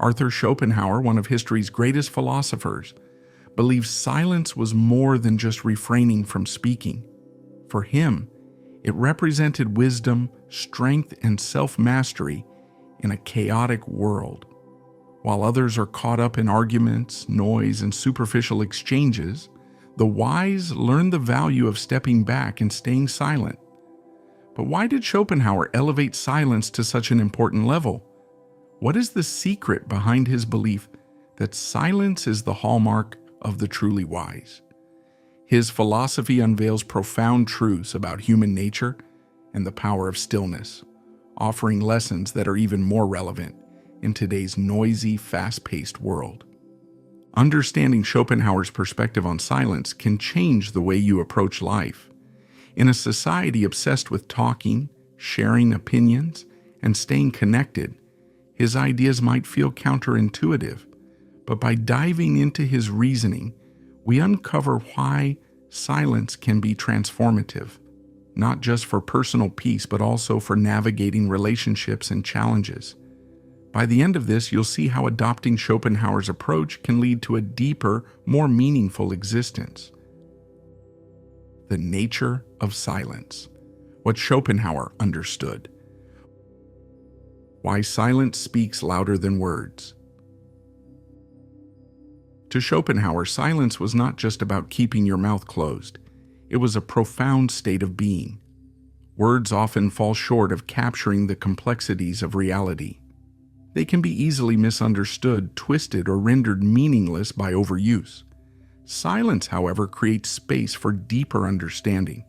Arthur Schopenhauer, one of history's greatest philosophers, believed silence was more than just refraining from speaking. For him, it represented wisdom, strength, and self-mastery in a chaotic world. While others are caught up in arguments, noise, and superficial exchanges, the wise learn the value of stepping back and staying silent. But why did Schopenhauer elevate silence to such an important level? What is the secret behind his belief that silence is the hallmark of the truly wise? His philosophy unveils profound truths about human nature and the power of stillness, offering lessons that are even more relevant in today's noisy, fast-paced world. Understanding Schopenhauer's perspective on silence can change the way you approach life. In a society obsessed with talking, sharing opinions, and staying connected, his ideas might feel counterintuitive, but by diving into his reasoning, we uncover why silence can be transformative, not just for personal peace, but also for navigating relationships and challenges. By the end of this, you'll see how adopting Schopenhauer's approach can lead to a deeper, more meaningful existence. The nature of silence. What Schopenhauer understood. Why silence speaks louder than words. To Schopenhauer, silence was not just about keeping your mouth closed. It was a profound state of being. Words often fall short of capturing the complexities of reality. They can be easily misunderstood, twisted, or rendered meaningless by overuse. Silence, however, creates space for deeper understanding.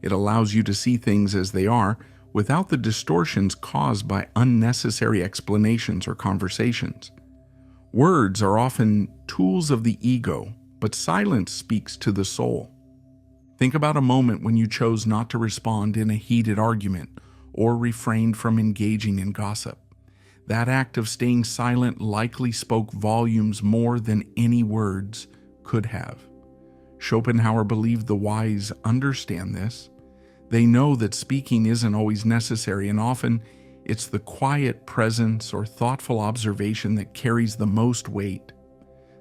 It allows you to see things as they are without the distortions caused by unnecessary explanations or conversations. Words are often tools of the ego, but silence speaks to the soul. Think about a moment when you chose not to respond in a heated argument or refrained from engaging in gossip. That act of staying silent likely spoke volumes more than any words could have. Schopenhauer believed the wise understand this. They know that speaking isn't always necessary, and often it's the quiet presence or thoughtful observation that carries the most weight.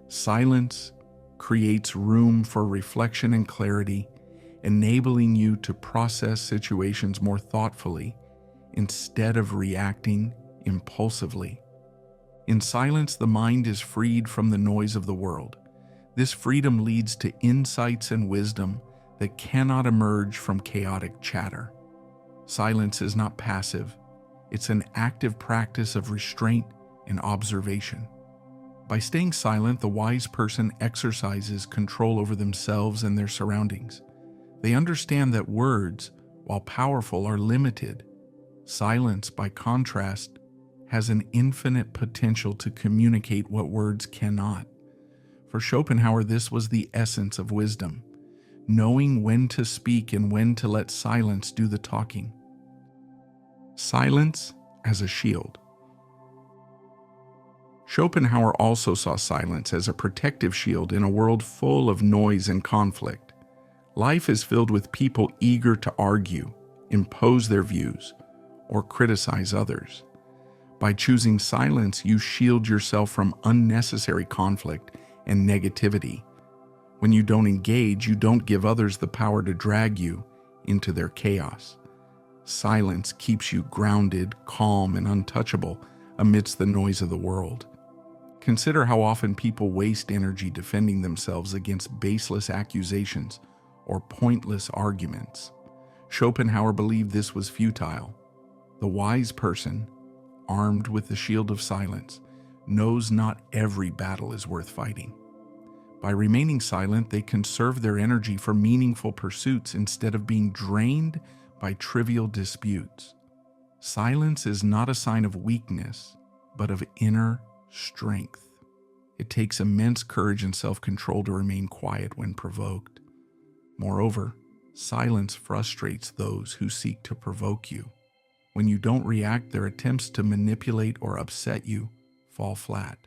Silence creates room for reflection and clarity, enabling you to process situations more thoughtfully instead of reacting impulsively. In silence, the mind is freed from the noise of the world. This freedom leads to insights and wisdom that cannot emerge from chaotic chatter. Silence is not passive. It's an active practice of restraint and observation. By staying silent, the wise person exercises control over themselves and their surroundings. They understand that words, while powerful, are limited. Silence, by contrast, has an infinite potential to communicate what words cannot. For Schopenhauer, this was the essence of wisdom, knowing when to speak and when to let silence do the talking. Silence as a shield. Schopenhauer also saw silence as a protective shield in a world full of noise and conflict. Life is filled with people eager to argue, impose their views, or criticize others. By choosing silence, you shield yourself from unnecessary conflict and negativity. When you don't engage, you don't give others the power to drag you into their chaos. Silence keeps you grounded, calm, and untouchable amidst the noise of the world. Consider how often people waste energy defending themselves against baseless accusations or pointless arguments. Schopenhauer believed this was futile. The wise person, armed with the shield of silence, knows not every battle is worth fighting. By remaining silent, they conserve their energy for meaningful pursuits instead of being drained by trivial disputes. Silence is not a sign of weakness, but of inner strength. It takes immense courage and self-control to remain quiet when provoked. Moreover, silence frustrates those who seek to provoke you. When you don't react, their attempts to manipulate or upset you fall flat.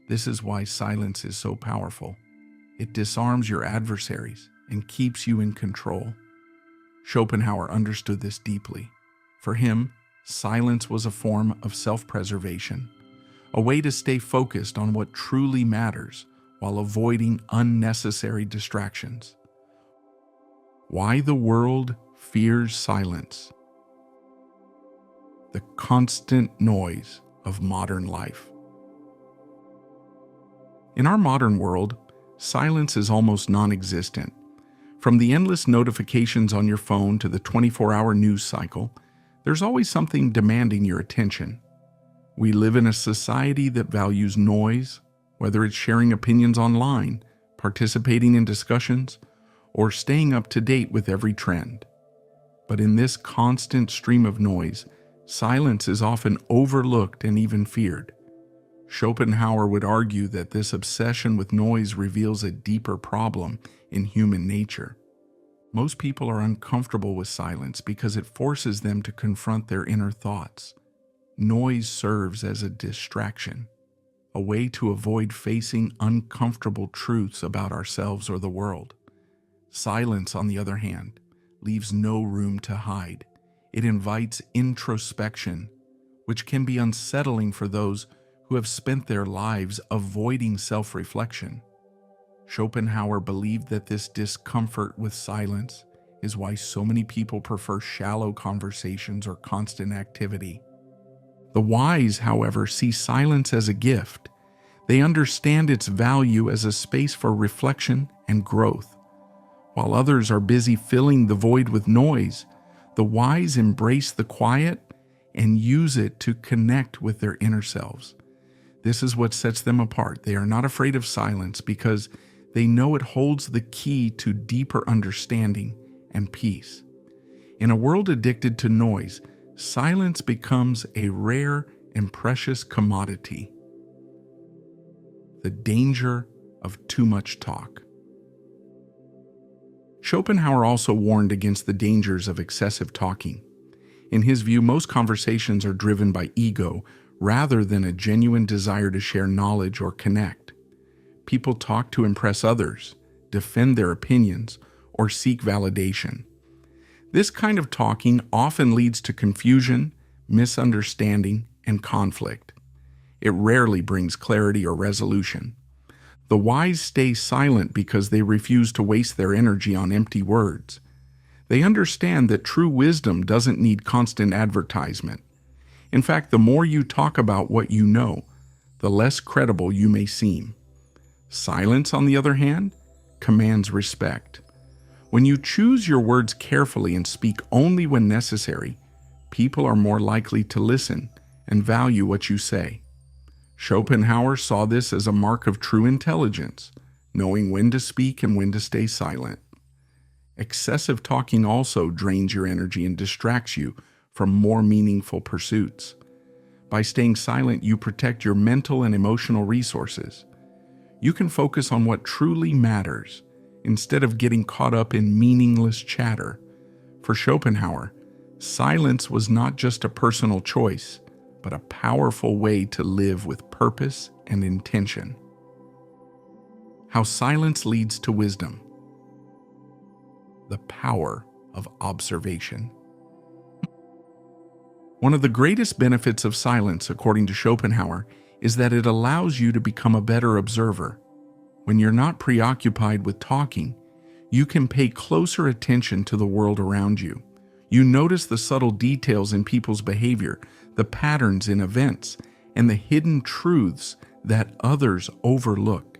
This is why silence is so powerful. It disarms your adversaries and keeps you in control. Schopenhauer understood this deeply. For him, silence was a form of self-preservation, a way to stay focused on what truly matters while avoiding unnecessary distractions. Why the world fears silence. The constant noise of modern life. In our modern world, silence is almost non-existent. From the endless notifications on your phone to the 24-hour news cycle, there's always something demanding your attention. We live in a society that values noise, whether it's sharing opinions online, participating in discussions, or staying up to date with every trend. But in this constant stream of noise, silence is often overlooked and even feared. Schopenhauer would argue that this obsession with noise reveals a deeper problem in human nature. Most people are uncomfortable with silence because it forces them to confront their inner thoughts. Noise serves as a distraction, a way to avoid facing uncomfortable truths about ourselves or the world. Silence, on the other hand, leaves no room to hide. It invites introspection, which can be unsettling for those who have spent their lives avoiding self-reflection. Schopenhauer believed that this discomfort with silence is why so many people prefer shallow conversations or constant activity. The wise, however, see silence as a gift. They understand its value as a space for reflection and growth. While others are busy filling the void with noise, the wise embrace the quiet and use it to connect with their inner selves. This is what sets them apart. They are not afraid of silence because they know it holds the key to deeper understanding and peace. In a world addicted to noise, silence becomes a rare and precious commodity. The danger of too much talk. Schopenhauer also warned against the dangers of excessive talking. In his view, most conversations are driven by ego rather than a genuine desire to share knowledge or connect. People talk to impress others, defend their opinions, or seek validation. This kind of talking often leads to confusion, misunderstanding, and conflict. It rarely brings clarity or resolution. The wise stay silent because they refuse to waste their energy on empty words. They understand that true wisdom doesn't need constant advertisement. In fact, the more you talk about what you know, the less credible you may seem. Silence, on the other hand, commands respect. When you choose your words carefully and speak only when necessary, people are more likely to listen and value what you say. Schopenhauer saw this as a mark of true intelligence, knowing when to speak and when to stay silent. Excessive talking also drains your energy and distracts you from more meaningful pursuits. By staying silent, you protect your mental and emotional resources. You can focus on what truly matters instead of getting caught up in meaningless chatter. For Schopenhauer, silence was not just a personal choice, but a powerful way to live with purpose and intention. How silence leads to wisdom. The power of observation. One of the greatest benefits of silence, according to Schopenhauer, is that it allows you to become a better observer. When you're not preoccupied with talking, you can pay closer attention to the world around you. You notice the subtle details in people's behavior, the patterns in events, and the hidden truths that others overlook.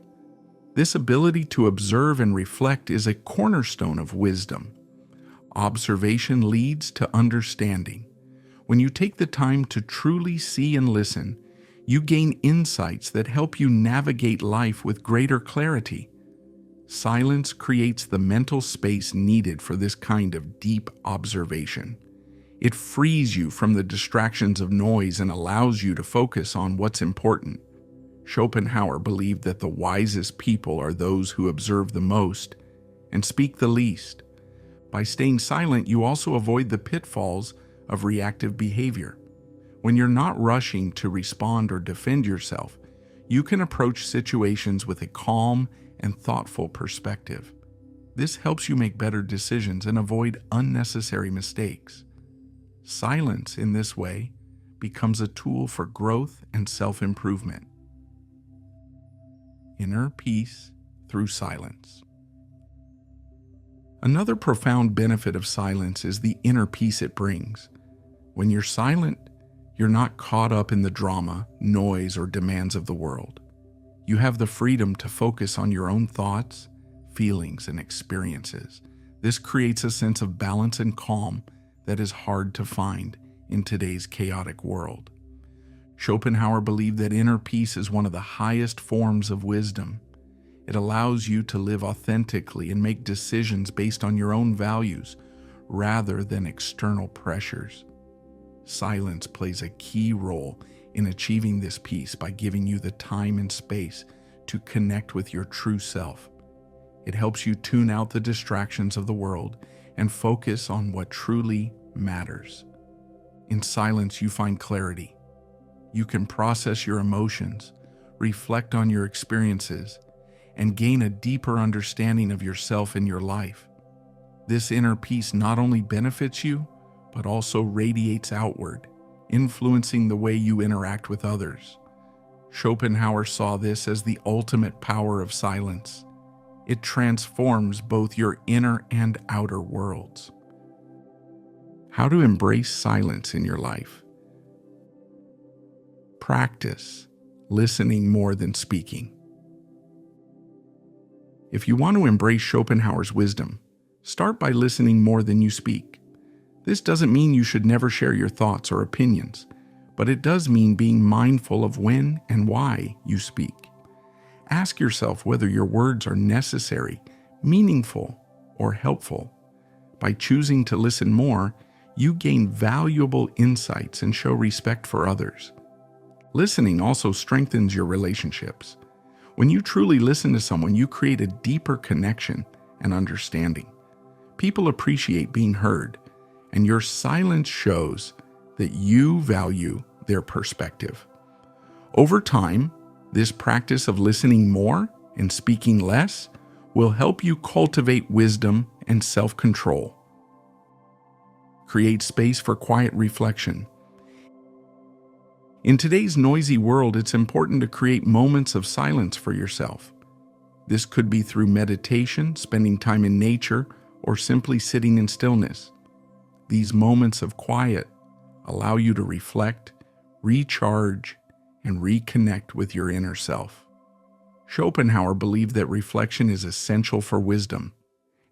This ability to observe and reflect is a cornerstone of wisdom. Observation leads to understanding. When you take the time to truly see and listen, you gain insights that help you navigate life with greater clarity. Silence creates the mental space needed for this kind of deep observation. It frees you from the distractions of noise and allows you to focus on what's important. Schopenhauer believed that the wisest people are those who observe the most and speak the least. By staying silent, you also avoid the pitfalls of reactive behavior. When you're not rushing to respond or defend yourself, you can approach situations with a calm and thoughtful perspective. This helps you make better decisions and avoid unnecessary mistakes. Silence, in this way, becomes a tool for growth and self-improvement. Inner peace through silence. Another profound benefit of silence is the inner peace it brings. When you're silent, you're not caught up in the drama, noise, or demands of the world. You have the freedom to focus on your own thoughts, feelings, and experiences. This creates a sense of balance and calm that is hard to find in today's chaotic world. Schopenhauer believed that inner peace is one of the highest forms of wisdom. It allows you to live authentically and make decisions based on your own values rather than external pressures. Silence plays a key role in achieving this peace by giving you the time and space to connect with your true self. It helps you tune out the distractions of the world and focus on what truly matters. In silence, you find clarity. You can process your emotions, reflect on your experiences, and gain a deeper understanding of yourself and your life. This inner peace not only benefits you, but also radiates outward, influencing the way you interact with others. Schopenhauer saw this as the ultimate power of silence. It transforms both your inner and outer worlds. How to embrace silence in your life. Practice listening more than speaking. If you want to embrace Schopenhauer's wisdom, start by listening more than you speak. This doesn't mean you should never share your thoughts or opinions, but it does mean being mindful of when and why you speak. Ask yourself whether your words are necessary, meaningful, or helpful. By choosing to listen more, you gain valuable insights and show respect for others. Listening also strengthens your relationships. When you truly listen to someone, you create a deeper connection and understanding. People appreciate being heard, and your silence shows that you value their perspective. Over time, this practice of listening more and speaking less will help you cultivate wisdom and self-control. Create space for quiet reflection. In today's noisy world, it's important to create moments of silence for yourself. This could be through meditation, spending time in nature, or simply sitting in stillness. These moments of quiet allow you to reflect, recharge, and reconnect with your inner self. Schopenhauer believed that reflection is essential for wisdom,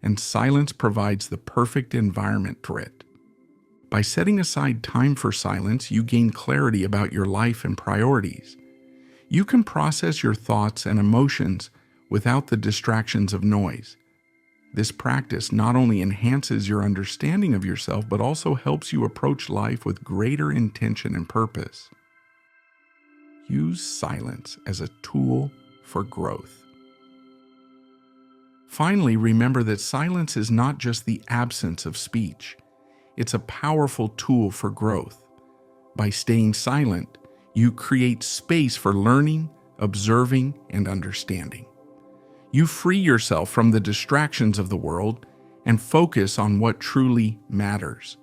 and silence provides the perfect environment for it. By setting aside time for silence, you gain clarity about your life and priorities. You can process your thoughts and emotions without the distractions of noise. This practice not only enhances your understanding of yourself, but also helps you approach life with greater intention and purpose. Use silence as a tool for growth. Finally, remember that silence is not just the absence of speech. It's a powerful tool for growth. By staying silent, you create space for learning, observing, and understanding. You free yourself from the distractions of the world and focus on what truly matters.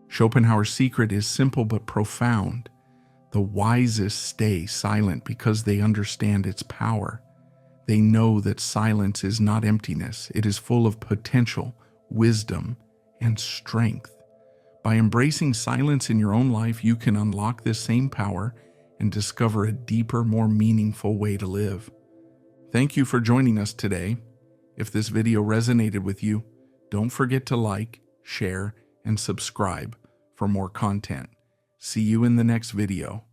Schopenhauer's secret is simple but profound. The wisest stay silent because they understand its power. They know that silence is not emptiness. It is full of potential, wisdom, and strength. By embracing silence in your own life, you can unlock this same power and discover a deeper, more meaningful way to live. Thank you for joining us today. If this video resonated with you, don't forget to like, share, and subscribe for more content. See you in the next video.